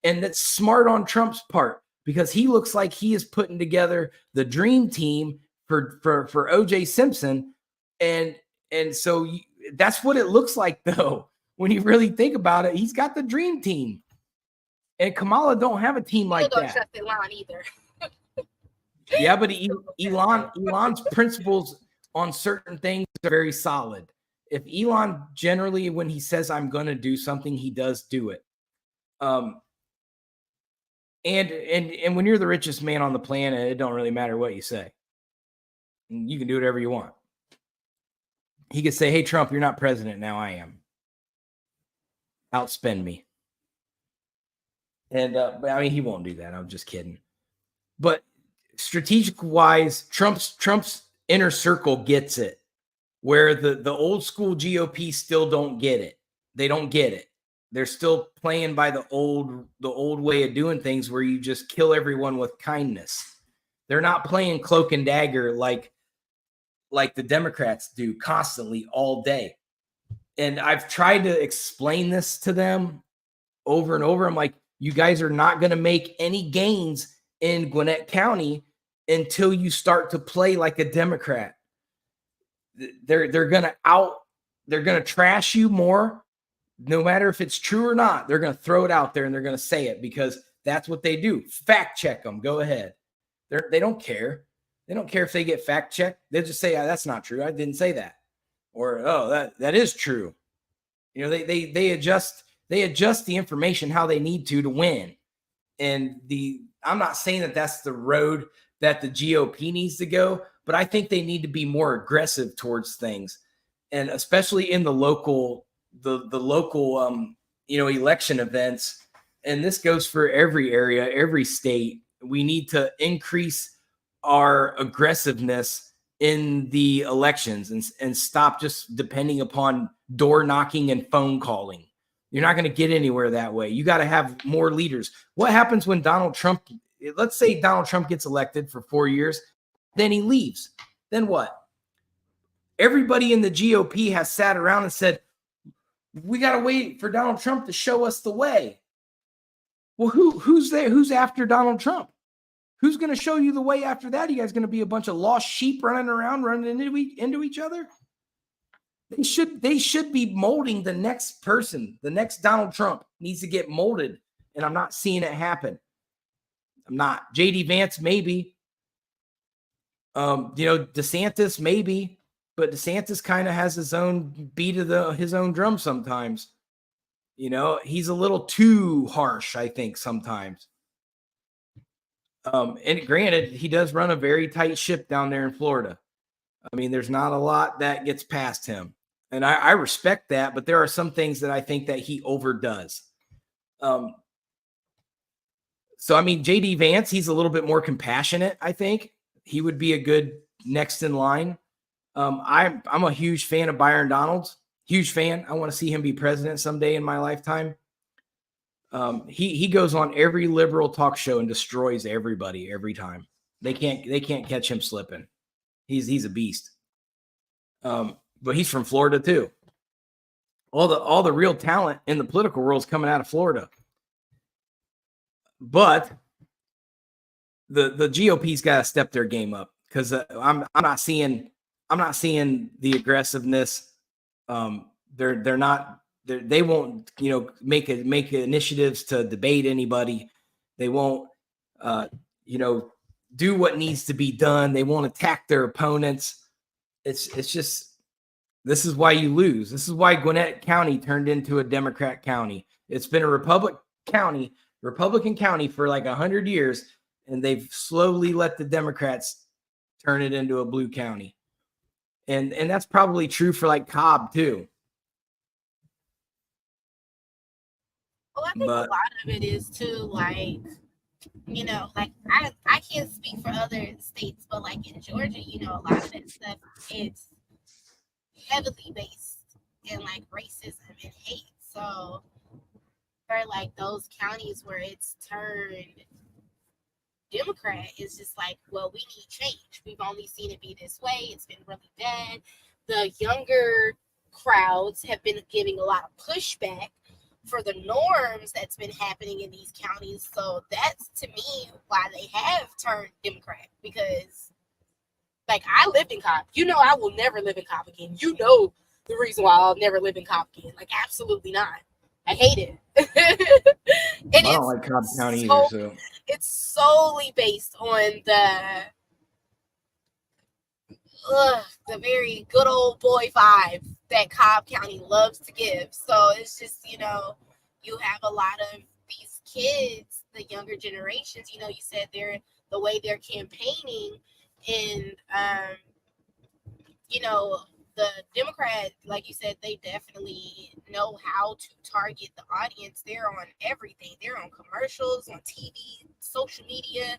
And that's smart on Trump's part, because he looks like he is putting together the dream team for OJ Simpson. And so that's what it looks like, though. When you really think about it, he's got the dream team. And Kamala don't have a team like that. Don't trust Elon either. Yeah, but Elon's principles on certain things are very solid. If Elon generally, when he says I'm going to do something, he does do it. And when you're the richest man on the planet, it don't really matter what you say. You can do whatever you want. He could say, hey, Trump, you're not president now. I am. Outspend me. And but I mean, he won't do that. I'm just kidding. But strategic wise, Trump's inner circle gets it, where the old school GOP still don't get it. They don't get it. They're still playing by the old way of doing things, where you just kill everyone with kindness. They're not playing cloak and dagger like the Democrats do constantly all day. And I've tried to explain this to them over and over. I'm like, You guys are not going to make any gains in Gwinnett County until you start to play like a Democrat. They're going to trash you more, no matter if it's true or not. They're going to throw it out there and they're going to say it because that's what they do. Fact check them. Go ahead. They don't care. They don't care if they get fact checked. They'll just say, that's not true. I didn't say that. Or, oh, that is true. You know, they adjust the information how they need to win. And I'm not saying that that's the road that the GOP needs to go, but I think they need to be more aggressive towards things. And especially in the local election events. And this goes for every area, every state. We need to increase our aggressiveness in the elections and stop just depending upon door knocking and phone calling. You're not going to get anywhere that way. You got to have more leaders. What happens when let's say Donald Trump gets elected for 4 years, then he leaves. Then what? Everybody in the GOP has sat around and said, we got to wait for Donald Trump to show us the way. Well, who's there? Who's after Donald Trump? Who's going to show you the way after that? You guys going to be a bunch of lost sheep running around, running into each other? They should be molding the next person. The next Donald Trump needs to get molded, and I'm not seeing it happen. I'm not. JD Vance, maybe. DeSantis, maybe. But DeSantis kind of has his own beat of his own drum sometimes. You know, he's a little too harsh, I think, sometimes. And granted, he does run a very tight ship down there in Florida. I mean, there's not a lot that gets past him. And I respect that, but there are some things that I think that he overdoes. So, I mean, JD Vance, he's a little bit more compassionate, I think. He would be a good next in line. I'm a huge fan of Byron Donalds. Huge fan. I want to see him be president someday in my lifetime. He goes on every liberal talk show and destroys everybody every time. They can't catch him slipping. He's a beast. But he's from Florida too. All the real talent in the political world is coming out of Florida. But the GOP's got to step their game up because I'm not seeing the aggressiveness. They won't, make initiatives to debate anybody. They won't, do what needs to be done. They won't attack their opponents. It's just, this is why you lose. This is why Gwinnett County turned into a Democrat county. It's been a Republican county for like 100 years, and they've slowly let the Democrats turn it into a blue county. And that's probably true for like Cobb too. Well, I think a lot of it is too, like, I can't speak for other states, but like in Georgia, a lot of that stuff, it's heavily based in like racism and hate. So for like those counties where it's turned Democrat, it's just like, well, we need change. We've only seen it be this way. It's been really bad. The younger crowds have been giving a lot of pushback for the norms that's been happening in these counties. So that's, to me, why they have turned Democrat. Because, like, I lived in Cobb. I will never live in Cobb again. The reason why I'll never live in Cobb again. Like, absolutely not. I hate it. I don't like Cobb County either. So it's solely based on the very good old boy vibe that Cobb County loves to give. So it's just, you have a lot of these kids, the younger generations, you said the way they're campaigning, and the Democrat, like you said, they definitely know how to target the audience. They're on everything. They're on commercials, on TV, social media.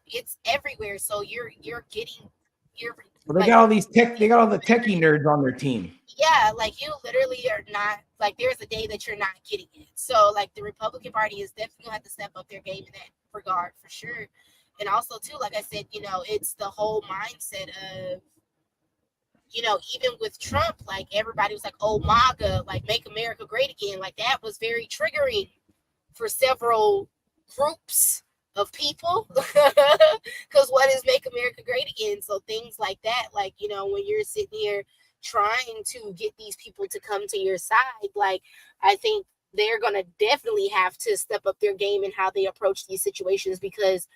It's everywhere. So you're getting well, they got all these they got all the techie nerds on their team. Yeah, like you literally are not, like, there's a day that you're not getting it. So like the Republican Party is definitely gonna have to step up their game in that regard for sure. And also too, like I said, it's the whole mindset of, even with Trump, like everybody was like, oh, MAGA, like make America great again. Like that was very triggering for several groups of people, because what is Make America Great Again? So things like that, like, you know, when you're sitting here trying to get these people to come to your side, like, I think they're going to definitely have to step up their game in how they approach these situations, because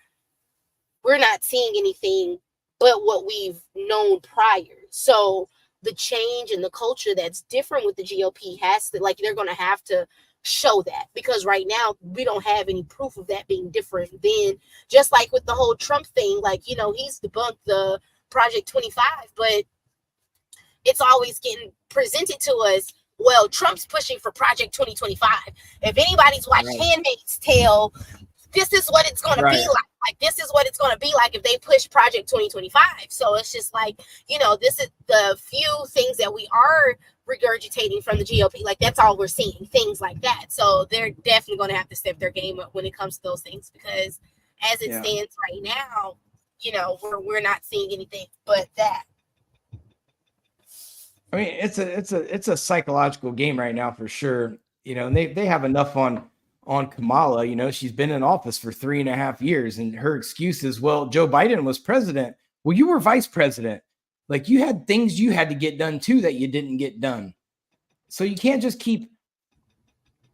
we're not seeing anything but what we've known prior. So the change in the culture that's different with the GOP has to, like, they're going to have to show that, because right now we don't have any proof of that being different. Then, just like with the whole Trump thing, like, you know, he's debunked the Project 25, but it's always getting presented to us, well, Trump's pushing for Project 2025. If anybody's watched Handmaid's Tale, this is what it's going to be like. Like, this is what it's going to be like if they push Project 2025. So it's just like, you know, this is the few things that we are regurgitating from the GOP. Like, that's all we're seeing, things like that. So they're definitely going to have to step their game up when it comes to those things, because as it stands right now, you know, we're not seeing anything but that. I mean, it's a psychological game right now for sure. You know, and they have enough on Kamala. You know, she's been in office for 3.5 years, and her excuse is, well, Joe Biden was president. Well, you were vice president. Like, you had things you had to get done too that you didn't get done. So you can't just keep,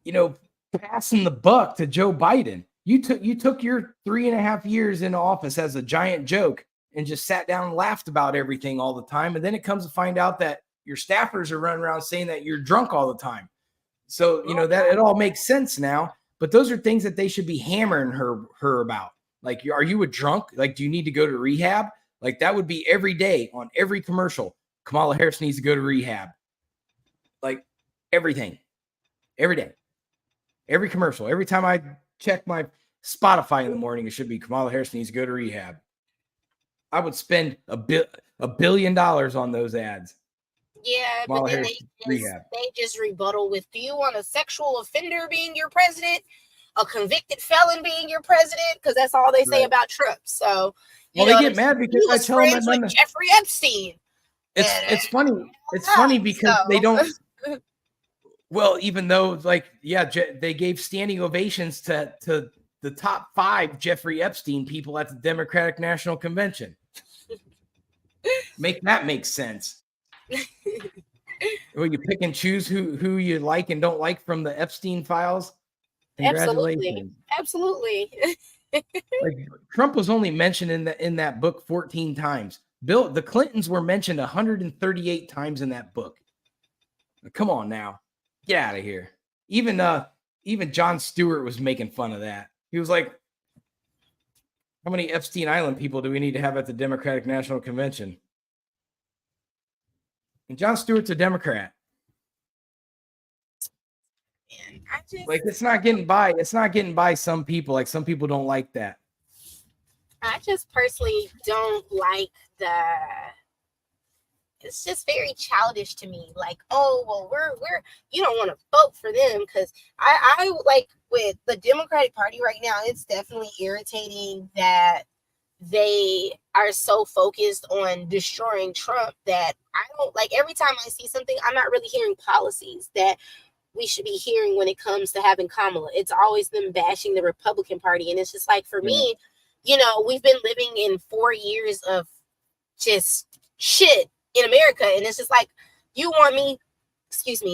you know, passing the buck to Joe Biden. You took your 3.5 years in office as a giant joke and just sat down and laughed about everything all the time. And then it comes to find out that your staffers are running around saying that you're drunk all the time. So, you know, that it all makes sense now. But those are things that they should be hammering her about. Like, are you a drunk? Like, do you need to go to rehab? Like, that would be every day on every commercial. Kamala Harris needs to go to rehab. Like, everything. Every day. Every commercial. Every time I check my Spotify in the morning, it should be Kamala Harris needs to go to rehab. I would spend $1 billion on those ads. Yeah, Kamala, but then they just rebuttal with, do you want a sexual offender being your president? A convicted felon being your president? Because that's all they say about Trump. So, well, they get mad because I tell them with Jeffrey Epstein. It's funny. It's funny because they don't. Well, even though, like, they gave standing ovations to the top 5 Jeffrey Epstein people at the Democratic National Convention. Make sense. Well, you pick and choose who you like and don't like from the Epstein files. Congratulations. Absolutely. Like, Trump was only mentioned in that book 14 times. The Clintons were mentioned 138 times in that book. Come on now. Get out of here. Even Jon Stewart was making fun of that. He was like, how many Epstein Island people do we need to have at the Democratic National Convention? And Jon Stewart's a Democrat. Man, like, it's not getting by. It's not getting by some people. Like, some people don't like that. I just personally don't like it's just very childish to me. Like, oh, well, we're you don't want to vote for them, because I like, with the Democratic Party right now, it's definitely irritating that they are so focused on destroying Trump that I don't like. Every time I see something, I'm not really hearing policies that we should be hearing when it comes to having Kamala. It's always them bashing the Republican Party. And it's just like, for me, you know, we've been living in 4 years of just shit in America. And it's just like, you want me,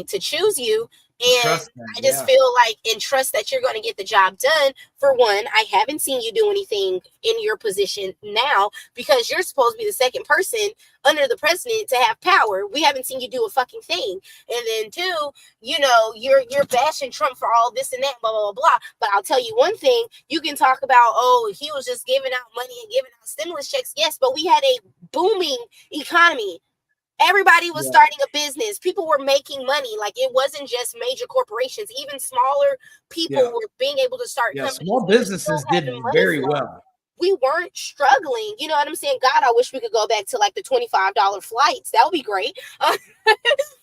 to choose you. And I just feel like, and trust that you're going to get the job done. For one, I haven't seen you do anything in your position now, because you're supposed to be the second person under the president to have power. We haven't seen you do a fucking thing. And then 2, you know, you're bashing Trump for all this and that, blah, blah, blah, blah. But I'll tell you one thing, you can talk about, oh, he was just giving out money and giving out stimulus checks. Yes, but we had a booming economy. Everybody was starting a business. People were making money. Like, it wasn't just major corporations. Even smaller people were being able to start companies. Small businesses did very well. We weren't struggling. You know what I'm saying? God, I wish we could go back to like the $25 flights. That would be great. But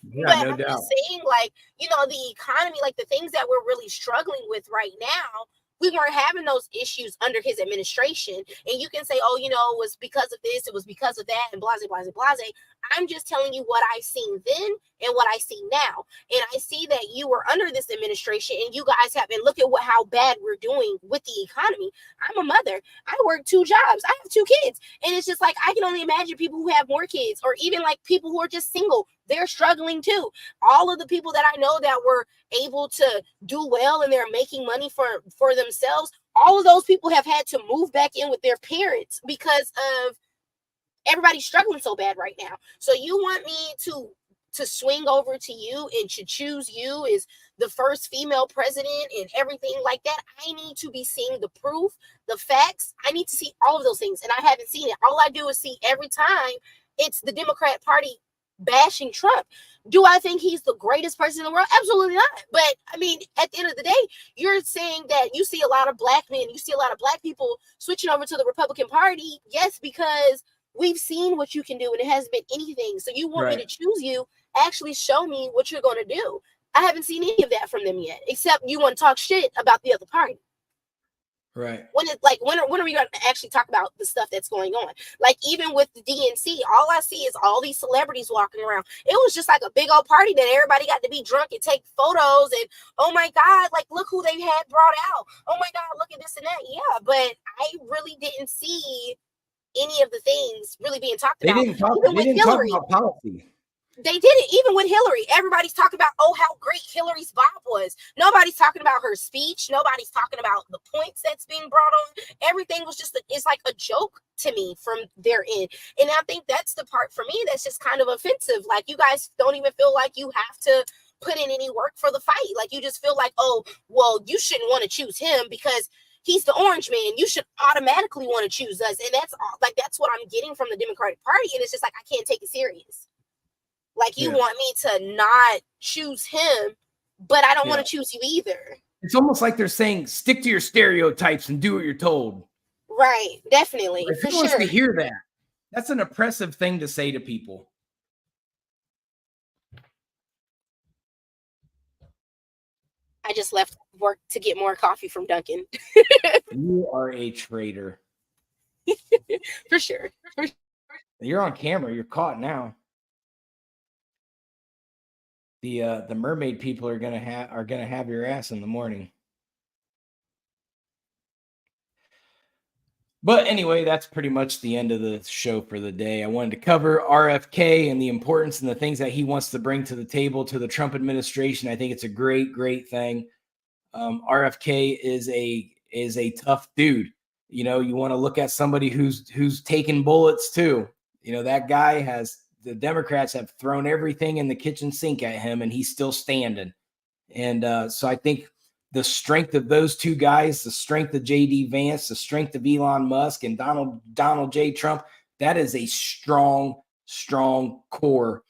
no I'm doubt. just saying, like, you know, the economy, like the things that we're really struggling with right now, we weren't having those issues under his administration. And you can say, oh, you know, it was because of this, it was because of that, and blase, blase, blase. I'm just telling you what I've seen then and what I see now. And I see that you were under this administration and you guys have been, look at how bad we're doing with the economy. I'm a mother. I work 2 jobs. I have 2 kids. And it's just like, I can only imagine people who have more kids, or even like people who are just single. They're struggling too. All of the people that I know that were able to do well and they're making money for themselves, all of those people have had to move back in with their parents because of everybody's struggling so bad right now. So you want me to swing over to you and to choose you as the first female president and everything like that? I need to be seeing the proof, the facts. I need to see all of those things, and I haven't seen it. All I do is see every time it's the Democrat Party bashing Trump. Do I think he's the greatest person in the world? Absolutely not. But I mean, at the end of the day, you're saying that you see a lot of black men, you see a lot of black people switching over to the Republican Party. Yes, because we've seen what you can do and it hasn't been anything. So you want me to choose you, actually show me what you're going to do. I haven't seen any of that from them yet, except you want to talk shit about the other party. Right. When are we going to actually talk about the stuff that's going on? Like, even with the DNC, all I see is all these celebrities walking around. It was just like a big old party that everybody got to be drunk and take photos. And oh my God, like, look who they had brought out. Oh my God, look at this and that. Yeah, but I really didn't see any of the things really being talked about. They didn't talk about policy. They didn't. Even with Hillary, everybody's talking about, oh, how great Hillary's bob was. Nobody's talking about her speech. Nobody's talking about the points that's being brought on. Everything was just, it's like a joke to me from their end. And I think that's the part for me that's just kind of offensive. Like, you guys don't even feel like you have to put in any work for the fight. Like, you just feel like, oh, well, you shouldn't want to choose him because he's the orange man. You should automatically want to choose us. And that's all, like, that's what I'm getting from the Democratic Party. And it's just like, I can't take it serious. Like, you want me to not choose him, but I don't want to choose you either. It's almost like they're saying, stick to your stereotypes and do what you're told. Right. Definitely. Like, who wants to hear that? That's an oppressive thing to say to people. I just left work to get more coffee from Dunkin'. You are a traitor. For sure. You're on camera. You're caught now. The mermaid people are gonna have your ass in the morning. But anyway, that's pretty much the end of the show for the day. I wanted to cover RFK and the importance and the things that he wants to bring to the table to the Trump administration. I think it's a great, great thing. RFK is a tough dude. You know, you want to look at somebody who's taking bullets too. You know, that guy the Democrats have thrown everything in the kitchen sink at him, and he's still standing. And so I think the strength of those two guys, the strength of J.D. Vance, the strength of Elon Musk and Donald J. Trump, that is a strong, strong core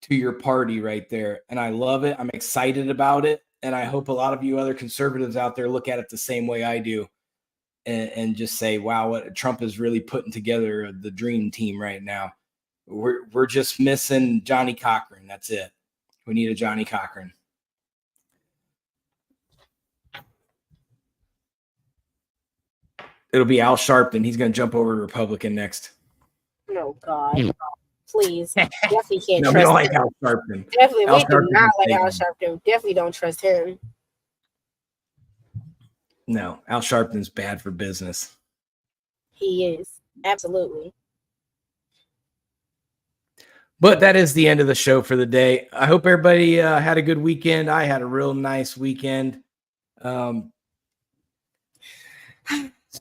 to your party right there. And I love it. I'm excited about it. And I hope a lot of you other conservatives out there look at it the same way I do and just say, wow, what Trump is really putting together the dream team right now. We're just missing Johnny Cochran. That's it. We need a Johnny Cochran. It'll be Al Sharpton. He's going to jump over to Republican next. Oh, God. Please. Definitely can't no, trust him. We don't like Al Sharpton. Definitely. We do not like Al Sharpton. Definitely don't trust him. No, Al Sharpton's bad for business. He is. Absolutely. But that is the end of the show for the day. I hope everybody had a good weekend. I had a real nice weekend.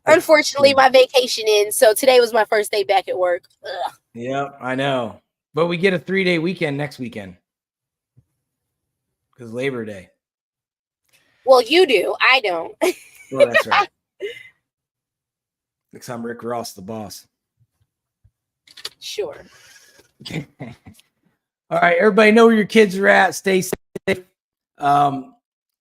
Unfortunately, my vacation ends, so today was my first day back at work. Ugh. Yeah, I know. But we get a 3-day weekend next weekend because Labor Day. Well, you do. I don't. Well, that's right. Next time, Rick Ross, the boss. Sure. All right, everybody know where your kids are at. Stay safe.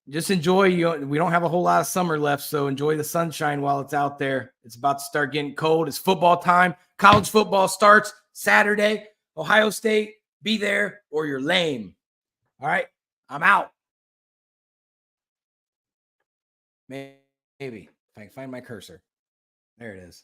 Just enjoy. We don't have a whole lot of summer left, so enjoy the sunshine while it's out there. It's about to start getting cold. It's football time. College football starts Saturday. Ohio State, be there or you're lame. All right, I'm out. Maybe if I can find my cursor. There it is.